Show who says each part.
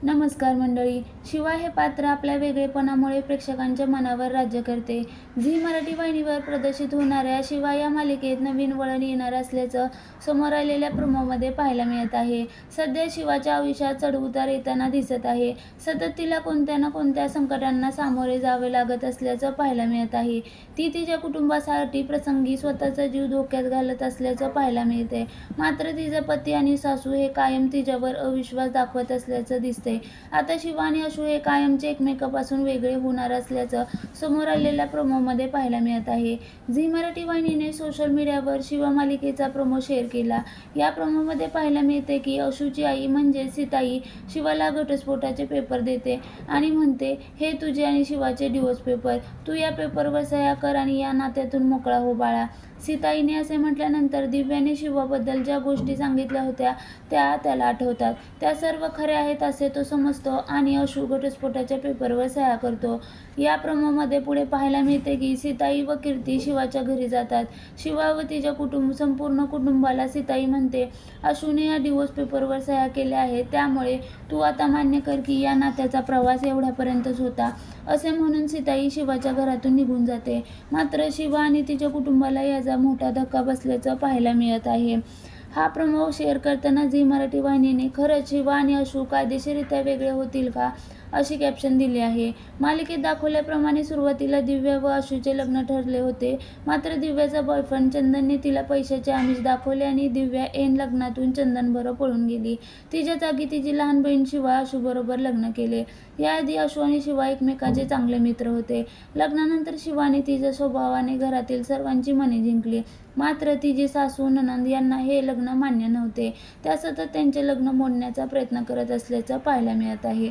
Speaker 1: नमस्कार मंडळी. शिवा हे पात्र आपल्या वेगळेपणामुळे प्रेक्षकांच्या मनावर राज्य करते. झी मराठी वाहिनीवर प्रदर्शित होणाऱ्या शिवा या मालिकेत नवीन वळण येणार असल्याचं समोर आलेल्या प्रोमोमध्ये पाहायला मिळत आहे. सध्या शिवाच्या आयुष्यात चढउतार येताना दिसत आहे. सतत तिला कोणत्या ना कोणत्या संकटांना सामोरे जावे लागत असल्याचं पाहायला मिळत आहे. ती तिच्या कुटुंबासाठी प्रसंगी स्वतःचा जीव धोक्यात घालत असल्याचं पाहायला मिळते. मात्र तिचा पती आणि सासू हे कायम तिच्यावर अविश्वास दाखवत असल्याचं दिसते. आता शिवा आणि अशू हे कायमचे एकमेकांपासून वेगळे होणार असल्याचं समोर आलेल्या प्रोमोमध्ये पाहायला मिळत आहे. झी मराठी वाहिनीने सोशल मीडियावर शिवा मालिकेचा प्रोमो शेअर केला. या प्रोमोमध्ये पाहायला मिळते की अशूची आई म्हणजे सीताई शिवाला घटस्फोटाचे पेपर देते आणि म्हणते, हे तुझे आणि शिवाचे डिवोर्स पेपर, तू या पेपरवर सह्या कर आणि या नात्यातून मोकळा हो बाळा. सीताईने असे म्हटल्यानंतर दिव्याने शिवाबद्दल ज्या गोष्टी सांगितल्या होत्या त्या त्याला आठवतात. त्या सर्व खऱ्या आहेत असे तो समजतो आणि अशू घटस्फोटाच्या पेपरवर सह्या करतो. या प्रोमोमध्ये पुढे पाहायला मिळते की सीताई व कीर्ती शिवाच्या घरी जातात. शिवा व तिच्या संपूर्ण कुटुंबाला सीताई म्हणते, अशूने या डिवोर्स पेपरवर सह्या केल्या आहेत, त्यामुळे तू आता मान्य कर की या नात्याचा प्रवास एवढ्यापर्यंतच होता, असे म्हणून सीताई शिवाच्या घरातून निघून जाते. मात्र शिवा आणि तिच्या कुटुंबाला याचा मोठा धक्का बसल्याचं पाहायला मिळत आहे. हा प्रोमो शेअर करताना झी मराठी वाहिनीने खरंच शिवा आणि अशू कायदेशीररित्या वेगळे होतील का, अशी कॅप्शन दिली आहे. मालिकेत दाखवल्याप्रमाणे सुरुवातीला दिव्या व अशूचे लग्न ठरले होते. मात्र दिव्याचा बॉयफ्रेंड चंदनने तिला पैशाचे आमिष दाखवले आणि दिव्या ऐन लग्नातून चंदनबरोबर पळून गेली. तिच्या जागी तिची लहान बहीण शिवा अशूबरोबर लग्न केले. याआधी अशू आणि शिवा एकमेकांचे चांगले मित्र होते. लग्नानंतर शिवाने तिच्या स्वभावाने घरातील सर्वांची मने जिंकली. मात्र तिची सासू नणंद यांना हे लग्न मान्य नव्हते. त्या सतत त्यांचे लग्न मोडण्याचा प्रयत्न करत असल्याचं पाहायला मिळत आहे.